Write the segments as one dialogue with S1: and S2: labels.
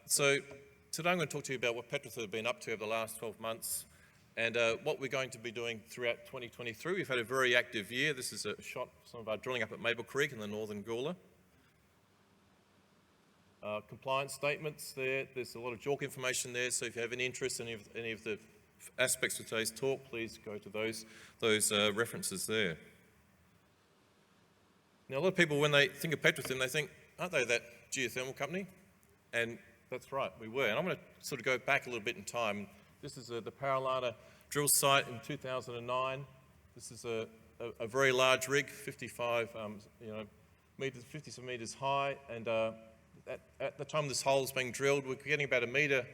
S1: So today I'm going to talk to you about what Petratherm have been up to over the last 12 months and what we're going to be doing throughout 2023. We've had a very active year. This is a shot of some of our drilling up at Maple Creek in the northern Gawler. Compliance statements there. There's a lot of JORC information there, so if you have any interest in any of the aspects of today's talk, please go to those references there. Now, a lot of people, when they think of Petratherm, they think, aren't they that geothermal company? And that's right, we were. And I'm going to sort of go back a little bit in time. This is the Paralana drill site in 2009. This is a very large rig, 55 meters, 57 meters high, and at the time this hole was being drilled, we're getting about $1 metre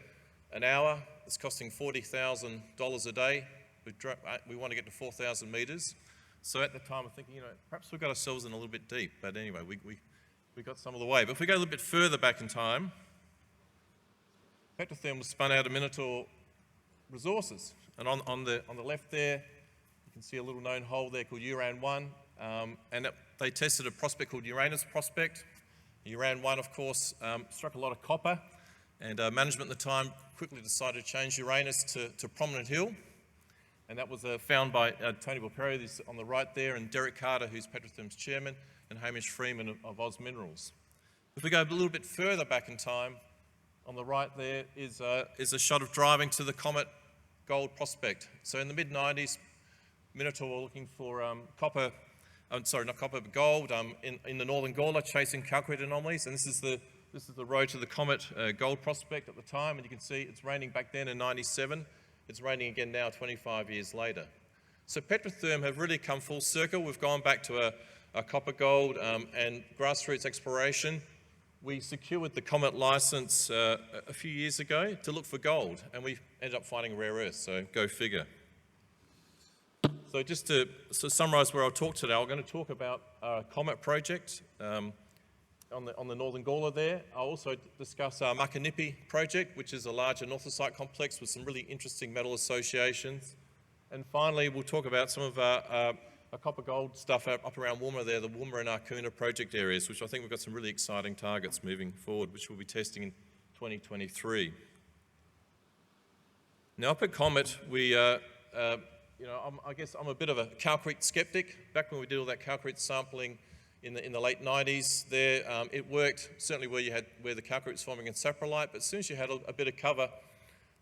S1: an hour. It's costing $40,000 a day. We want to get to 4,000 metres. So at the time, I'm thinking, perhaps we got ourselves in a little bit deep. But anyway, we got some of the way. But if we go a little bit further back in time, Petratherm was spun out of Minotaur Resources. And on the left there, you can see a little known hole there called Uran-1. They tested a prospect called Uranus prospect. Uran-1, of course, struck a lot of copper, and management at the time quickly decided to change Uranus to Prominent Hill, and that was found by Tony Bulpero, who's on the right there, and Derek Carter, who's Petratherm's chairman, and Hamish Freeman of Oz Minerals. If we go a little bit further back in time, on the right there is a shot of driving to the Comet gold prospect. So in the mid-90s, Minotaur were looking for gold in the northern Gawler, chasing calcrete anomalies, and this is the road to the Comet gold prospect at the time, and you can see it's raining back then in 97. It's raining again now 25 years later. So Petratherm have really come full circle. We've gone back to a copper gold and grassroots exploration. We secured the Comet license a few years ago to look for gold, and we ended up finding rare earth, so go figure. So just to summarise where I'll talk today, I'm going to talk about our Comet project on the northern Gawler there. I'll also discuss our Makanipi project, which is a larger northocite complex with some really interesting metal associations. And finally, we'll talk about some of our copper gold stuff up around Woomera there, the Woomera and Arkuna project areas, which I think we've got some really exciting targets moving forward, which we'll be testing in 2023. Now up at Comet, I guess I'm a bit of a calcrete skeptic. Back when we did all that calcrete sampling in the late 90s there, it worked certainly where the calcrete was forming in saprolite, but as soon as you had a bit of cover,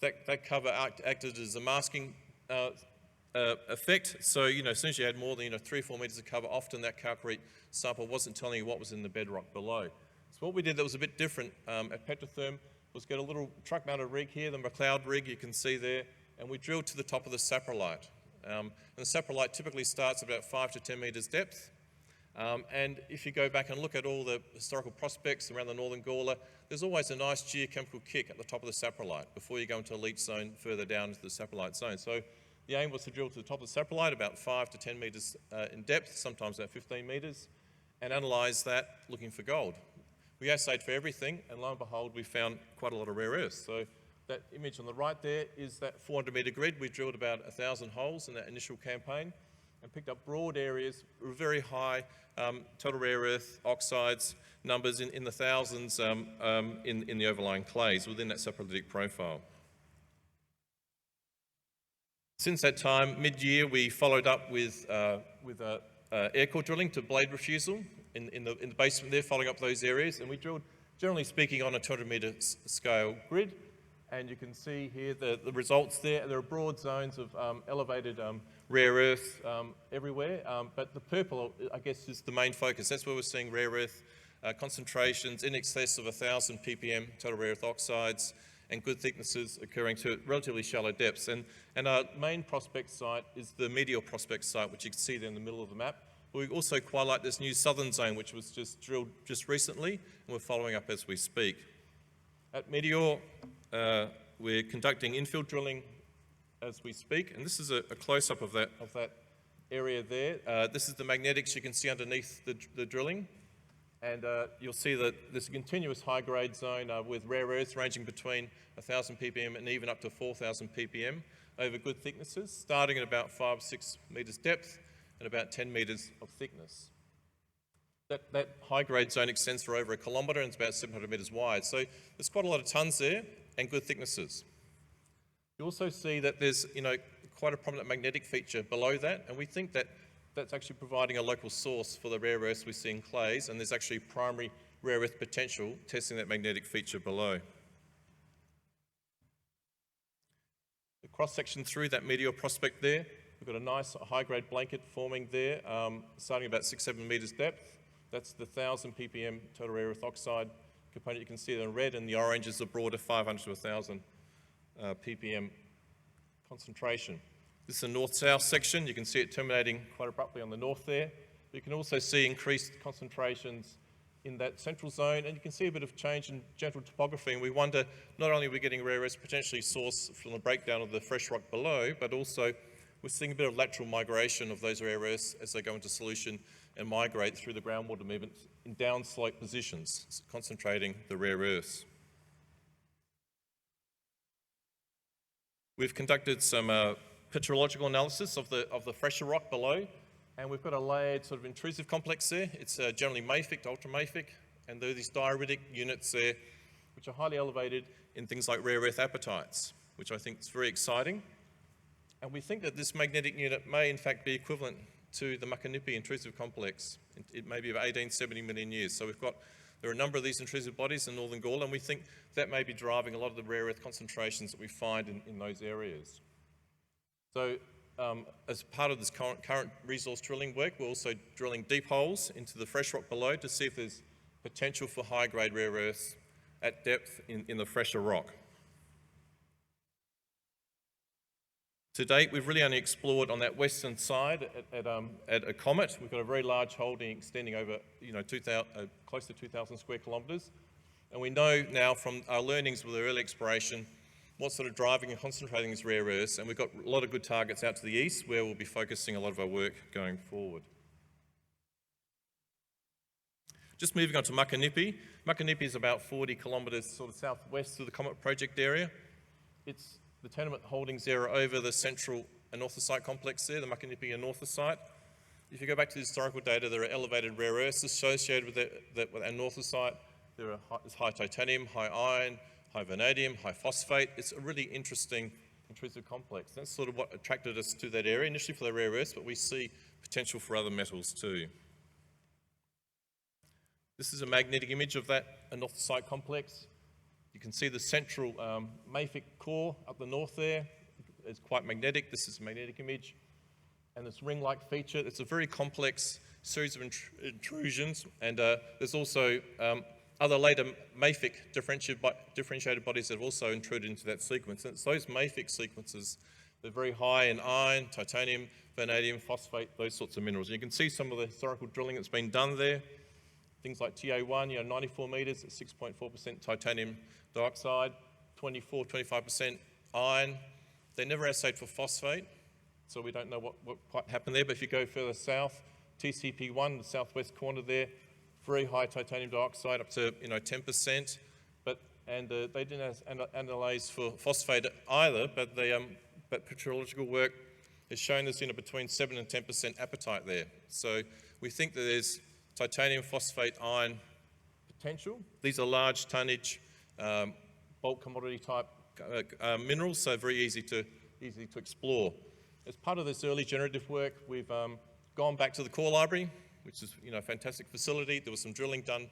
S1: that cover acted as a masking effect. So, as soon as you had more than 3 or 4 metres of cover, often that calcrete sample wasn't telling you what was in the bedrock below. So what we did that was a bit different at Petratherm was get a little truck-mounted rig here, the McLeod rig you can see there, and we drilled to the top of the saprolite. And the saprolite typically starts about 5 to 10 metres depth. And if you go back and look at all the historical prospects around the northern Gawler, there's always a nice geochemical kick at the top of the saprolite before you go into a leach zone further down into the saprolite zone. So the aim was to drill to the top of the saprolite, about 5 to 10 metres in depth, sometimes about 15 metres, and analyse that looking for gold. We assayed for everything, and lo and behold, we found quite a lot of rare earths. So that image on the right there is that 400 metre grid. We drilled about 1,000 holes in that initial campaign and picked up broad areas, very high total rare earth oxides numbers in the thousands in the overlying clays within that saprolitic profile. Since that time, mid-year, we followed up with air core drilling to blade refusal in the basement there, following up those areas, and we drilled, generally speaking, on a 200 metre scale grid. And you can see here the results there. There are broad zones of elevated rare earth everywhere, but the purple, I guess, is the main focus. That's where we're seeing rare earth concentrations in excess of 1,000 ppm total rare earth oxides and good thicknesses occurring to relatively shallow depths. And our main prospect site is the Meteor prospect site, which you can see there in the middle of the map. We also quite like this new southern zone, which was just drilled just recently, and we're following up as we speak. At Meteor, we're conducting infill drilling as we speak, and this is a close-up of that area there. This is the magnetics you can see underneath the drilling, and you'll see that there's a continuous high-grade zone with rare earths ranging between 1,000 ppm and even up to 4,000 ppm over good thicknesses, starting at about 5 or 6 metres depth and about 10 metres of thickness. that high-grade zone extends for over 1 kilometre and it's about 700 metres wide. So there's quite a lot of tonnes there and good thicknesses. You also see that there's, quite a prominent magnetic feature below that, and we think that that's actually providing a local source for the rare earths we see in clays, and there's actually primary rare earth potential testing that magnetic feature below. The cross-section through that meteor prospect there, we've got a nice high-grade blanket forming there, starting about 6-7 metres depth. That's the 1,000 ppm total rare earth oxide component. You can see it in red, and the orange is the broader 500 to 1,000 ppm concentration. This is a north-south section. You can see it terminating quite abruptly on the north there. But you can also see increased concentrations in that central zone, and you can see a bit of change in gentle topography, and we wonder, not only are we getting rare earths potentially sourced from the breakdown of the fresh rock below, but also we're seeing a bit of lateral migration of those rare earths as they go into solution and migrate through the groundwater movement in downslope positions, concentrating the rare earths. We've conducted some petrological analysis of the fresher rock below, and we've got a layered sort of intrusive complex there. It's generally mafic to ultramafic, and there are these diuritic units there which are highly elevated in things like rare earth apatites, which I think is very exciting. And we think that this magnetic unit may in fact be equivalent to the Makanipi intrusive complex. It may be about 1870 million years. So there are a number of these intrusive bodies in northern Gaul, and we think that may be driving a lot of the rare earth concentrations that we find in those areas. So as part of this current resource drilling work, we're also drilling deep holes into the fresh rock below to see if there's potential for high-grade rare earths at depth in the fresher rock. To date, we've really only explored on that western side at a comet. We've got a very large holding extending over, close to 2,000 square kilometres. And we know now from our learnings with the early exploration what's sort of driving and concentrating these rare earths, and we've got a lot of good targets out to the east where we'll be focusing a lot of our work going forward. Just moving on to Makanipi. Makanipi is about 40 kilometres sort of southwest of the Comet Project area. The tenement holdings there are over the central anorthosite complex there, the Makanipi anorthosite. If you go back to the historical data, there are elevated rare earths associated with anorthosite. There's high titanium, high iron, high vanadium, high phosphate. It's a really interesting intrusive complex. That's sort of what attracted us to that area, initially for the rare earths, but we see potential for other metals too. This is a magnetic image of that anorthosite complex. You can see the central mafic core up the north there. It's quite magnetic. This is a magnetic image. And this ring-like feature, it's a very complex series of intrusions, and there's also other later mafic differentiated bodies that have also intruded into that sequence. And it's those mafic sequences that are very high in iron, titanium, vanadium, phosphate, those sorts of minerals. And you can see some of the historical drilling that's been done there. Things like TA1, 94 metres at 6.4% titanium dioxide, 25% iron. They never assayed for phosphate, so we don't know what quite happened there. But if you go further south, TCP1, the southwest corner there, very high titanium dioxide, up to 10%. They didn't analyse for phosphate either, but petrological work has shown there's between 7 and 10% apatite there. So we think that there's titanium, phosphate, iron potential. These are large tonnage, bulk commodity type minerals, so very easy to explore. As part of this early generative work, we've gone back to the core library, which is a fantastic facility. There was some drilling done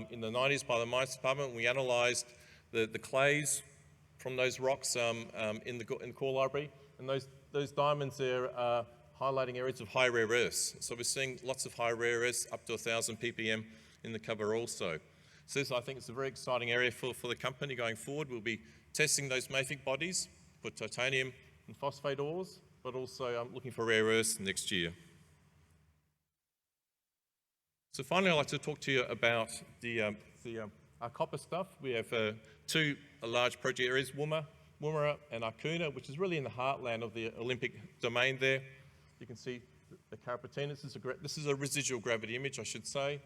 S1: in the 90s by the mines department. We analysed the clays from those rocks in the core library, and those diamonds there are highlighting areas of high rare earths. So we're seeing lots of high rare earths, up to 1,000 ppm in the cover also. So this, I think, is a very exciting area for the company going forward. We'll be testing those mafic bodies for titanium and phosphate ores, but also looking for rare earths next year. So finally, I'd like to talk to you about our copper stuff. We have two large project areas, Woomera and Arkuna, which is really in the heartland of the Olympic domain there. You can see the Carapatinus. This is a residual gravity image, I should say.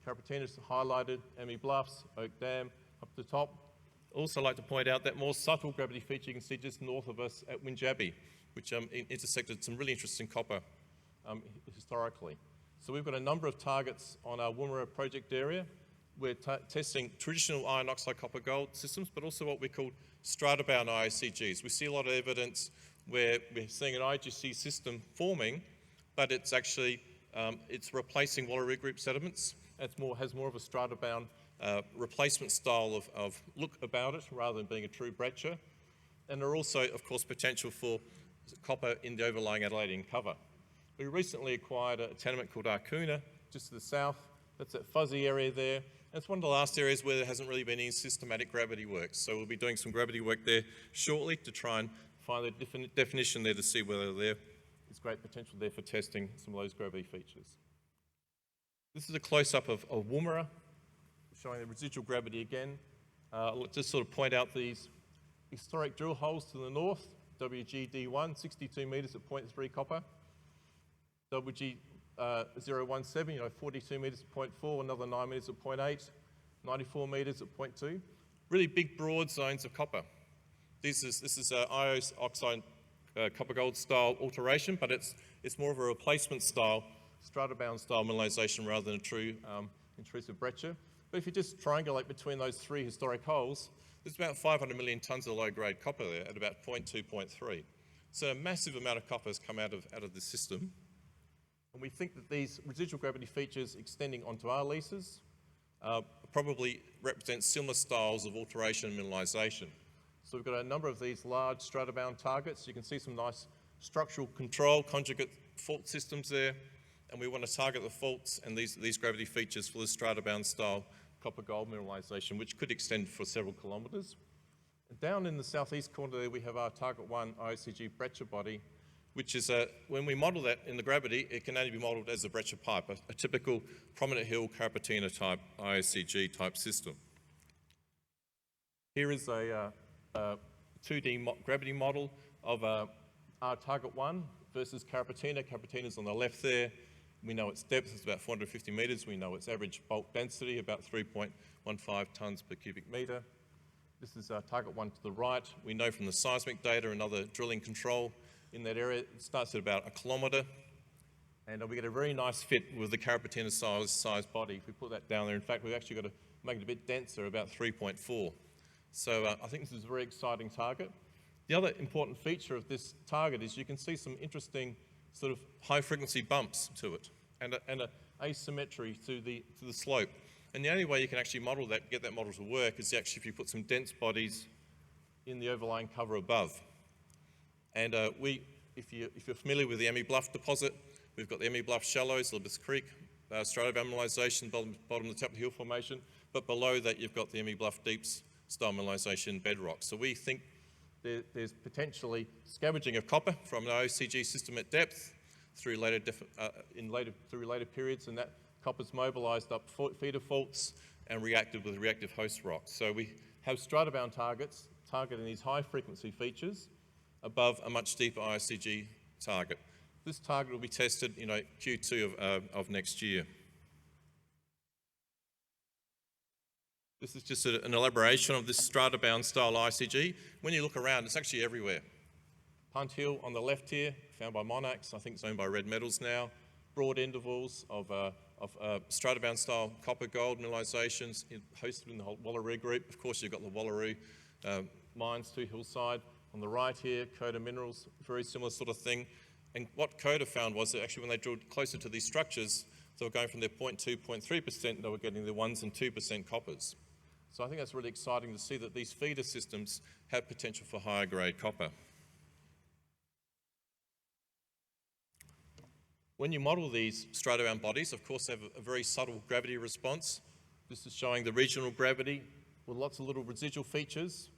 S1: Carapatinus highlighted, Emmy Bluffs, Oak Dam up the top. Also like to point out that more subtle gravity feature you can see just north of us at Winjabi, which intersected some really interesting copper historically. So we've got a number of targets on our Woomera project area. We're testing traditional iron oxide copper gold systems, but also what we call strata-bound IOCGs. We see a lot of evidence where we're seeing an IGC system forming, but it's actually it's replacing Wallaroo group sediments. It has more of a strata-bound replacement style of look about it rather than being a true breccia. And there are also, of course, potential for copper in the overlying Adelaidean cover. We recently acquired a tenement called Arcuna, just to the south. That's that fuzzy area there. And it's one of the last areas where there hasn't really been any systematic gravity work. So we'll be doing some gravity work there shortly to try and find the definition there to see whether there's great potential there for testing some of those gravity features. This is a close-up of Woomera, showing the residual gravity again. I'll just sort of point out these historic drill holes to the north, WGD1, 62 metres at 0.3 copper. WG017, 42 metres at 0.4, another 9 metres at 0.8, 94 metres at 0.2. Really big, broad zones of copper. This is IOS oxide copper gold style alteration, but it's more of a replacement style, strata-bound style mineralisation rather than a true intrusive breccia. But if you just triangulate between those three historic holes, there's about 500 million tonnes of low-grade copper there at about 0.2, 0.3. So a massive amount of copper has come out of the system. And we think that these residual gravity features extending onto our leases probably represent similar styles of alteration and mineralisation. So we've got a number of these large strata-bound targets. You can see some nice structural control, conjugate fault systems there. And we want to target the faults and these gravity features for the strata-bound style copper-gold mineralisation, which could extend for several kilometres. Down in the southeast corner there, we have our Target 1 IOCG breccia body, which is, when we model that in the gravity, it can only be modelled as a breccia pipe, a typical prominent hill Carapatina type IOCG type system. Here is a 2D gravity model of our Target 1 versus Carapatina. Carapatina's on the left there. We know its depth is about 450 metres. We know its average bulk density, about 3.15 tonnes per cubic metre. This is Target 1 to the right. We know from the seismic data and other drilling control in that area, it starts at about 1 kilometre. And we get a very nice fit with the Carapatina size body. If we put that down there, in fact, we've actually got to make it a bit denser, about 3.4. So I think this is a very exciting target. The other important feature of this target is you can see some interesting sort of high-frequency bumps to it and an asymmetry to the slope. And the only way you can actually model that, get that model to work, is actually if you put some dense bodies in the overlying cover above. And if you're familiar with the Emmy Bluff deposit, we've got the Emmy Bluff shallows, Elizabeth Creek, strata-bound mineralisation, bottom of the Tapley Hill Formation, but below that you've got the Emmy Bluff Deeps style mineralisation bedrock. So we think there's potentially scavenging of copper from an IOCG system at depth through later periods, and that copper's mobilised up feeder faults and reacted with reactive host rocks. So we have strata-bound targets targeting these high-frequency features above a much deeper IOCG target. This target will be tested, Q2 of next year. This is just an elaboration of this strata-bound style ICG. When you look around, it's actually everywhere. Punt Hill on the left here, found by Monax, I think it's owned by Red Metals now. Broad intervals of strata-bound style copper-gold mineralisations hosted in the whole Wallaroo group. Of course, you've got the Wallaroo mines to hillside. On the right here, Coda Minerals, very similar sort of thing. And what Coda found was that actually when they drilled closer to these structures, they were going from their 0.2, 0.3%, they were getting the 1% and 2% coppers. So I think that's really exciting to see that these feeder systems have potential for higher grade copper. When you model these strata-bound bodies, of course, they have a very subtle gravity response. This is showing the regional gravity with lots of little residual features.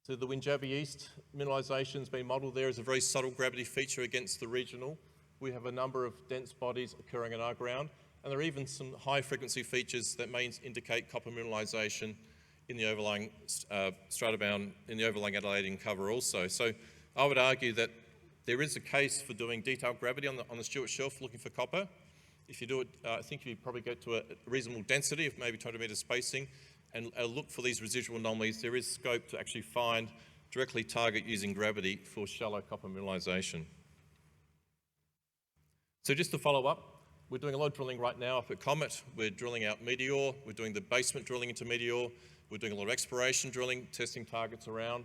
S1: So the Winjabi East mineralisation has been modelled there as a very subtle gravity feature against the regional. We have a number of dense bodies occurring in our ground, and there are even some high-frequency features that may indicate copper mineralisation in the overlying strata-bound, in the overlying Adelaidean cover also. So I would argue that there is a case for doing detailed gravity on the Stuart Shelf looking for copper. If you do it, I think you probably get to a reasonable density of maybe 200 metre spacing and look for these residual anomalies. There is scope to actually find, directly target using gravity for shallow copper mineralisation. So just to follow up, We're doing a lot of drilling right now up at Comet. We're drilling out Meteor. We're doing the basement drilling into Meteor. We're doing a lot of exploration drilling, testing targets around.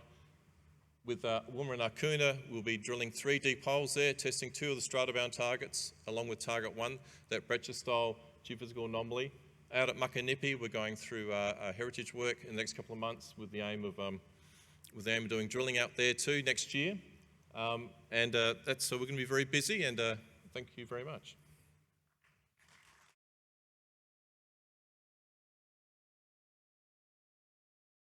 S1: With Woomera and Arcuna, we'll be drilling 3 deep holes there, testing 2 of the stratobound targets, along with target 1, that breccia-style geophysical anomaly. Out at Muckaninny, we're going through heritage work in the next couple of months with the aim of doing drilling out there too next year. So we're going to be very busy, and thank you very much.